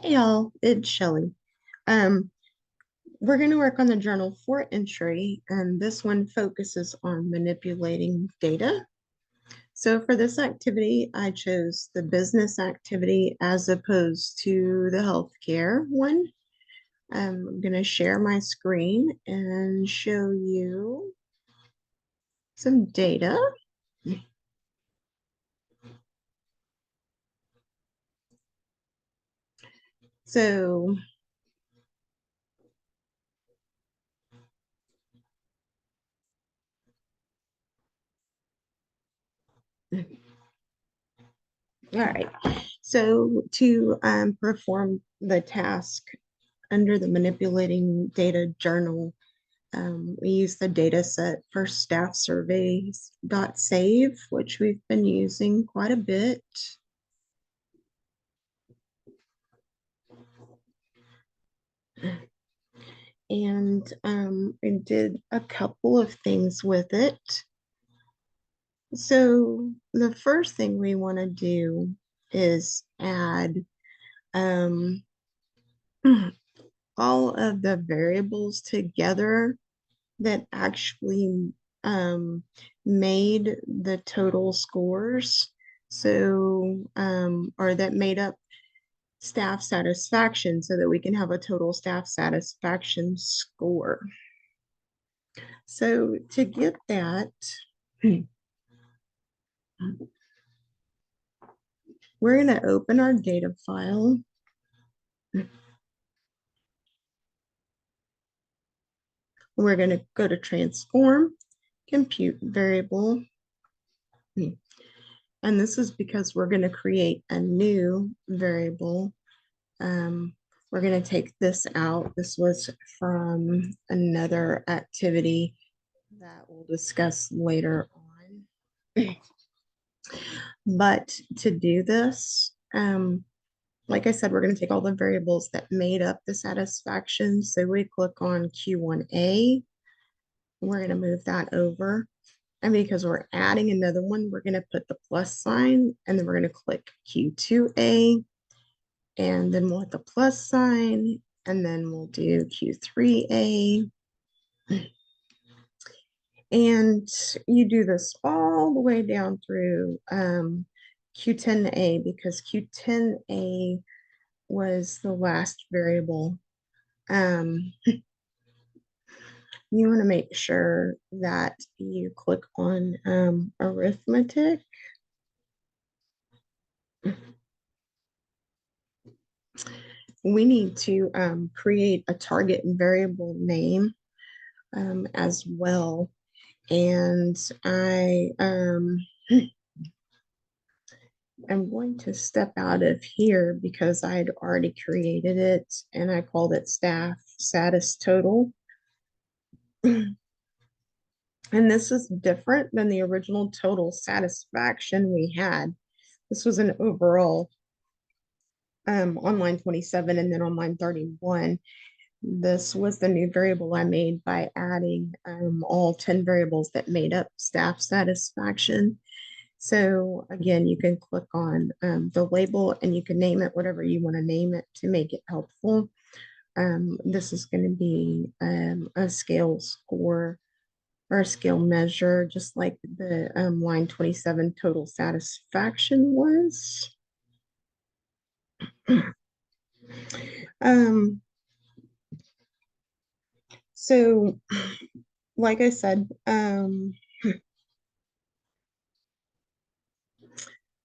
Hey y'all, it's Shelly. Um, we're going to work on the journal for entry, and this one focuses on manipulating data. So for this activity, I chose the business activity as opposed to the healthcare one. I'm going to share my screen and show you some data. So all right. So to perform the task under the manipulating data journal, we use the data set for staff surveys.save, which we've been using quite a bit. And I did a couple of things with it. So the first thing we want to do is add um, all of the variables together that actually made the total scores. So, or that made up staff satisfaction so that we can have a total staff satisfaction score. So to get that, we're going to open our data file. We're going to go to transform, compute variable. And this is because we're going to create a new variable. We're going to take this out. This was from another activity that we'll discuss later on. But to do this, like I said, we're going to take all the variables that made up the satisfaction. So we click on Q1A. We're going to move that over. And because we're adding another one, we're going to put the plus sign and then we're going to click Q2A. And then we'll hit the plus sign and then we'll do Q3A. And you do this all the way down through Q10A because Q10A was the last variable. You want to make sure that you click on arithmetic. We need to create a target variable name as well. And I'm going to step out of here because I'd already created it and I called it staff status total. And this is different than the original total satisfaction we had. This was an overall on line 27 and then on line 31. This was the new variable I made by adding all 10 variables that made up staff satisfaction. So again, you can click on the label and you can name it whatever you want to name it to make it helpful. This is going to be a scale score or a scale measure, just like the line 27 total satisfaction was. So, like I said,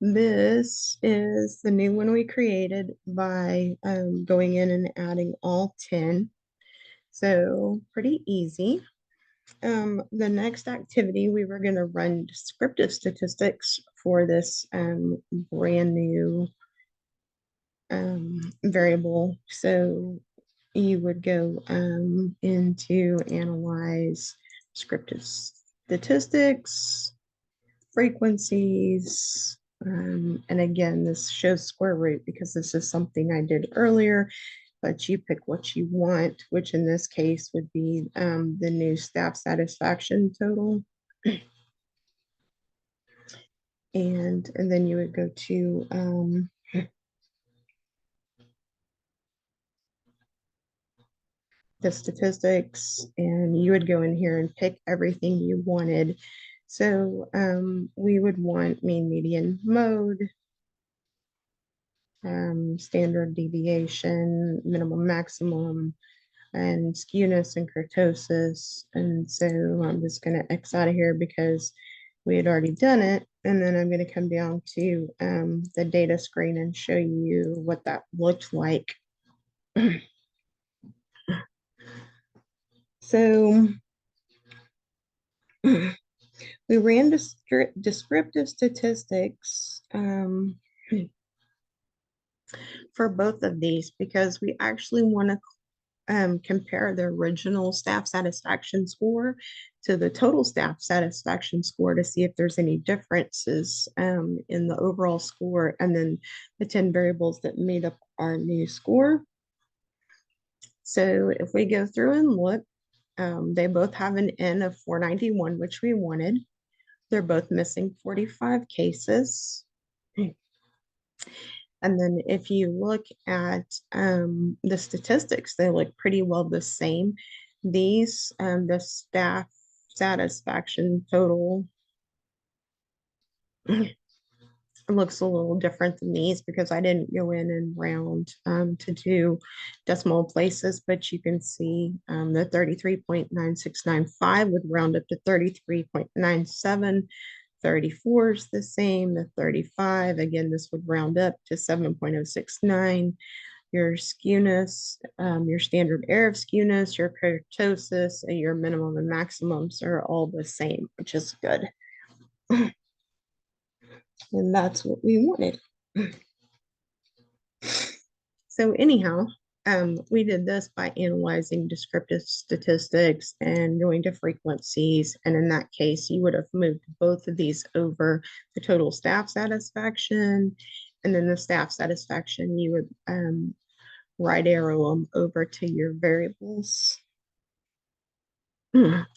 this is the new one we created by going in and adding all 10. So pretty easy. The next activity, we were going to run descriptive statistics for this brand new variable. So you would go into analyze descriptive statistics, frequencies, and again, this shows square root because this is something I did earlier, but you pick what you want, which in this case would be the new staff satisfaction total. And then you would go to the statistics, and you would go in here and pick everything you wanted. So we would want mean, median, mode, standard deviation, minimum, maximum, and skewness and kurtosis. And so I'm just going to X out of here because we had already done it. And then I'm going to come down to the data screen and show you what that looked like. So we ran descriptive statistics for both of these because we actually want to compare the original staff satisfaction score to the total staff satisfaction score to see if there's any differences in the overall score, and then the 10 variables that made up our new score. So if we go through and look, they both have an N of 491, which we wanted. They're both missing 45 cases. And then if you look at the statistics, they look pretty well the same. These, the staff satisfaction total looks a little different than these because I didn't go in and round to do decimal places, but you can see the 33.9695 would round up to 33.97. 34 is the same, the 35, again, this would round up to 7.069. Your skewness, your standard error of skewness, your kurtosis, and your minimum and maximums are all the same, which is good. And that's what we wanted. So anyhow, we did this by analyzing descriptive statistics and going to frequencies. And in that case, you would have moved both of these over the total staff satisfaction. And then the staff satisfaction, you would right arrow them over to your variables.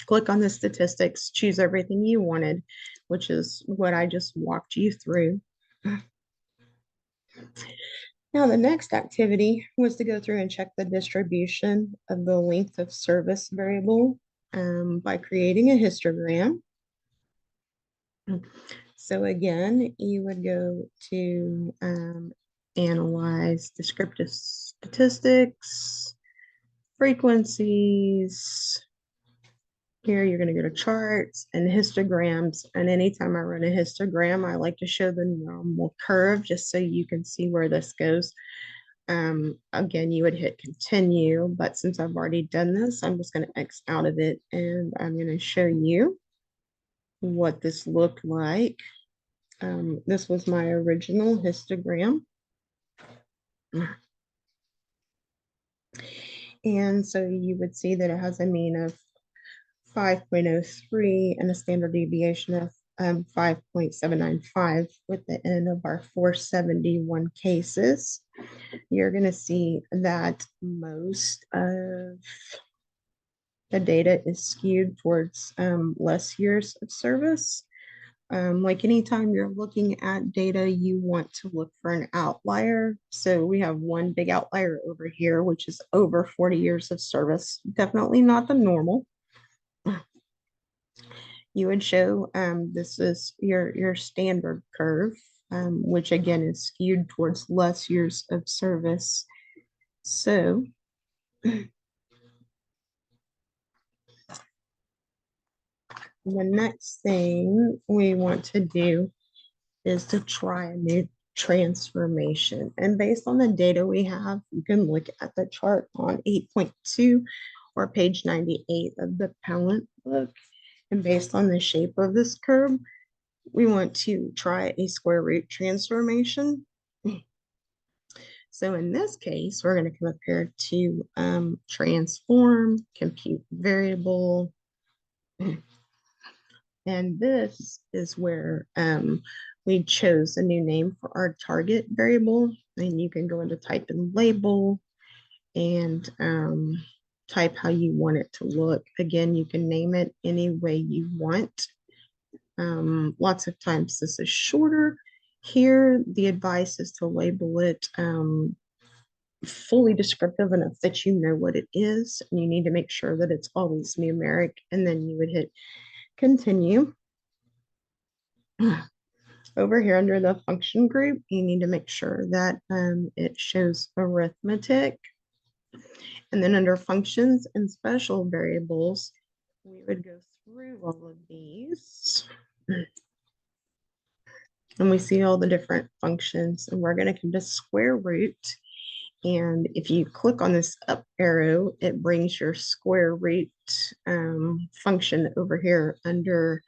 Click on the statistics, choose everything you wanted, which is what I just walked you through. Now, the next activity was to go through and check the distribution of the length of service variable by creating a histogram. So again, you would go to analyze descriptive statistics, frequencies. Here you're going to go to charts and histograms. And anytime I run a histogram, I like to show the normal curve just so you can see where this goes. Again, you would hit continue, but since I've already done this, I'm just going to X out of it and I'm going to show you what this looked like. This was my original histogram. And so you would see that it has a mean of 5.03 and a standard deviation of 5.795 with the N of our 471 cases. You're going to see that most of the data is skewed towards less years of service. Like anytime you're looking at data, you want to look for an outlier. So we have one big outlier over here, which is over 40 years of service. Definitely not the normal. You would show this is your standard curve, which again is skewed towards less years of service. So the next thing we want to do is to try a new transformation. And based on the data we have, you can look at the chart on 8.2 or page 98 of the Pallant book. And based on the shape of this curve, we want to try a square root transformation. So in this case, we're going to come up here to transform, compute variable. And this is where we chose a new name for our target variable. And you can go into type and label and type how you want it to look. Again, you can name it any way you want. Lots of times this is shorter. Here, the advice is to label it fully descriptive enough that you know what it is, and you need to make sure that it's always numeric, and then you would hit continue. Over here under the function group, you need to make sure that it shows arithmetic. And then under functions and special variables, we would go through all of these. And we see all the different functions, and we're going to come to square root. And if you click on this up arrow, it brings your square root function over here under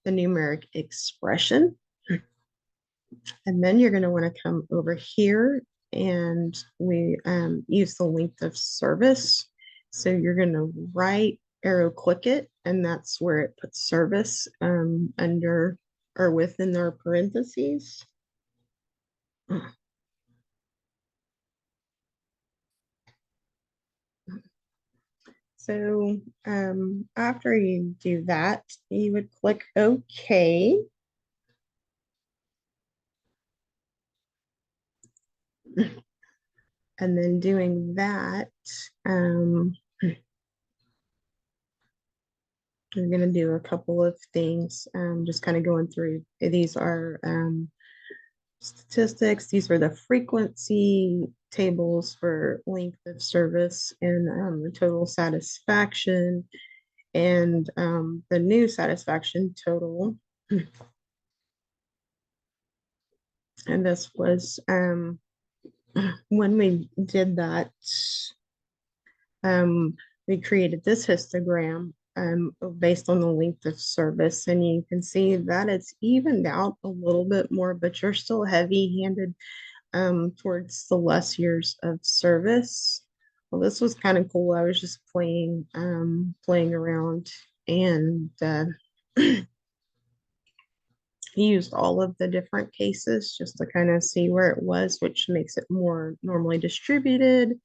the numeric expression. And then you're going to want to come over here, and we use the length of service. So you're going to right arrow click it, and that's where it puts service under or within their parentheses. So after you do that, you would click OK. And then doing that, we're going to do a couple of things, just kind of going through. These are statistics. These are the frequency tables for length of service and the total satisfaction and the new satisfaction total. And this was when we did that, we created this histogram based on the length of service, and you can see that it's evened out a little bit more, but you're still heavy-handed towards the less years of service. Well, this was kind of cool. I was just playing around, and used all of the different cases just to kind of see where it was, which makes it more normally distributed.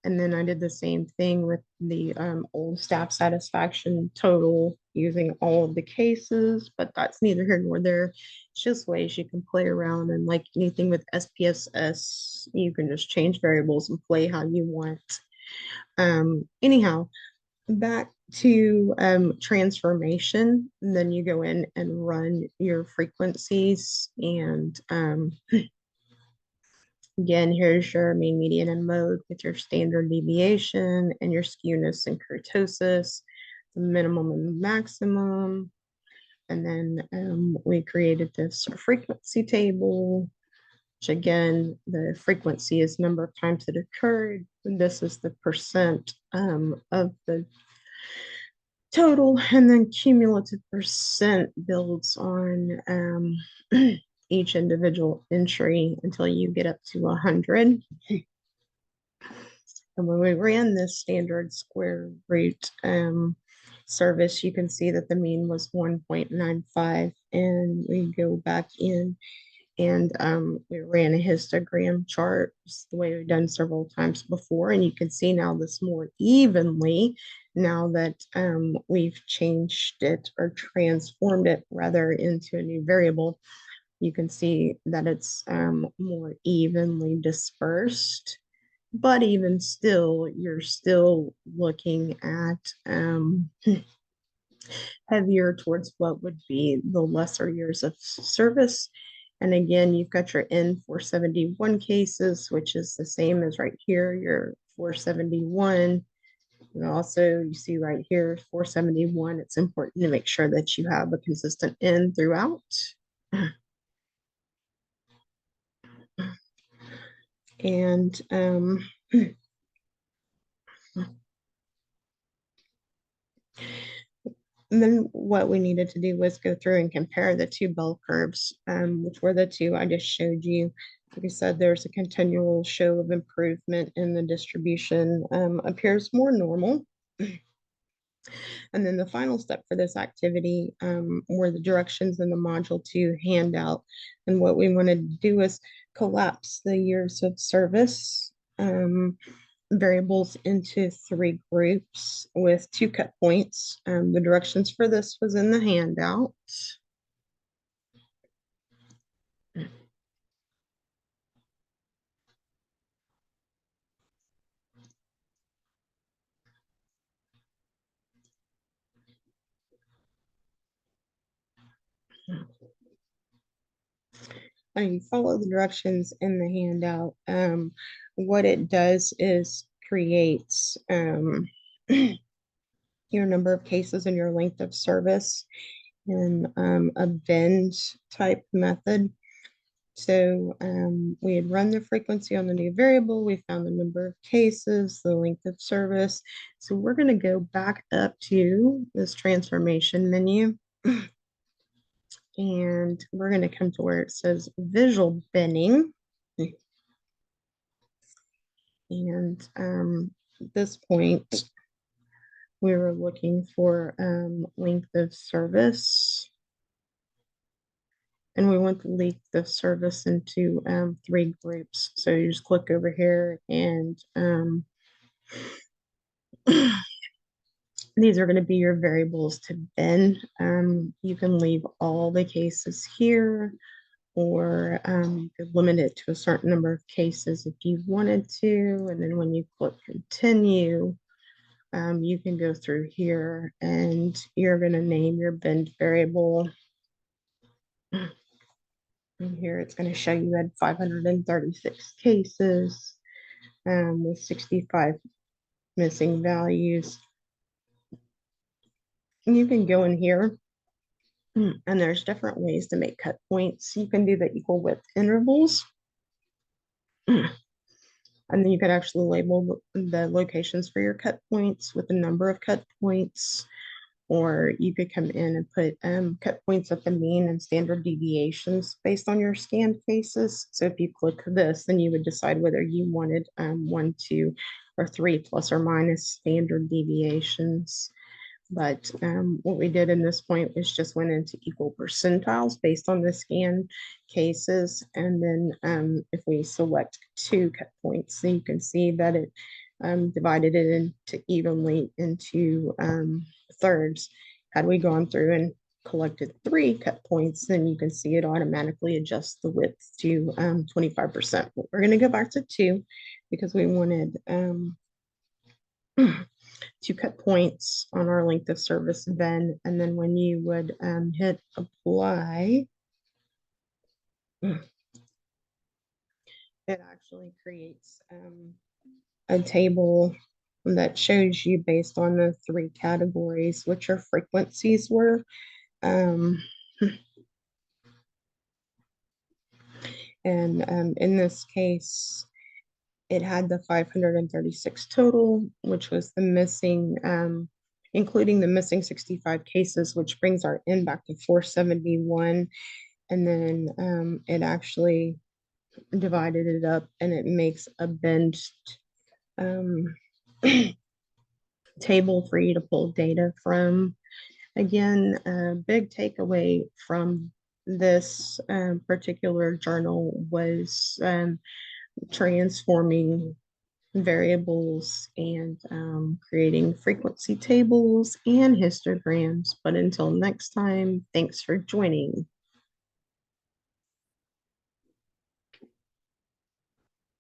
And then I did the same thing with the old staff satisfaction total using all of the cases, but that's neither here nor there. It's just ways you can play around, and like anything with SPSS, you can just change variables and play how you want. Anyhow, back to transformation, and then you go in and run your frequencies, and again, here's your mean, median, and mode with your standard deviation and your skewness and kurtosis, the minimum and maximum. And then we created this frequency table, which again, the frequency is number of times it occurred. And this is the percent of the total, and then cumulative percent builds on each individual entry until you get up to 100. And when we ran this standard square root service, you can see that the mean was 1.95. And we go back in and we ran a histogram chart the way we've done several times before. And you can see now this more evenly now that we've changed it or transformed it rather into a new variable. You can see that it's more evenly dispersed. But even still, you're still looking at heavier towards what would be the lesser years of service. And again, you've got your N471 cases, which is the same as right here, your 471. And also you see right here, 471, it's important to make sure that you have a consistent N throughout. And and then what we needed to do was go through and compare the two bell curves, which were the two I just showed you. Like I said, there's a continual show of improvement in the distribution, appears more normal. And then the final step for this activity were the directions in the Module 2 handout. And what we wanted to do is collapse the years of service variables into 3 groups with 2 cut points. The directions for this was in the handout. you follow the directions in the handout. What it does is creates your number of cases and your length of service in a bend type method. So we had run the frequency on the new variable. We found the number of cases, the length of service. So we're going to go back up to this transformation menu. And we're going to come to where it says visual binning. And at this point, we were looking for length of service. And we want to length of service into 3 groups. So you just click over here and these are going to be your variables to bin. You can leave all the cases here, or you could limit it to a certain number of cases if you wanted to. And then when you click continue, you can go through here and you're going to name your bin variable. And here it's going to show you had 536 cases with 65 missing values. And you can go in here and there's different ways to make cut points. You can do the equal width intervals. And then you could actually label the locations for your cut points with the number of cut points, or you could come in and put cut points at the mean and standard deviations based on your scanned cases. So if you click this, then you would decide whether you wanted 1, 2, or 3 plus or minus standard deviations. But what we did in this point was just went into equal percentiles based on the scan cases. And then if we select 2 cut points, then you can see that it divided it into evenly into thirds. Had we gone through and collected 3 cut points, then you can see it automatically adjusts the width to 25%. But we're going to go back to 2 because we wanted 2 cut points on our length of service bin. And then when you would hit apply, it actually creates a table that shows you based on the 3 categories what your frequencies were. And in this case, it had the 536 total, which was the missing, including the missing 65 cases, which brings our N back to 471. And then it actually divided it up and it makes a benched table for you to pull data from. Again, a big takeaway from this particular journal was transforming variables and creating frequency tables and histograms. But until next time, thanks for joining.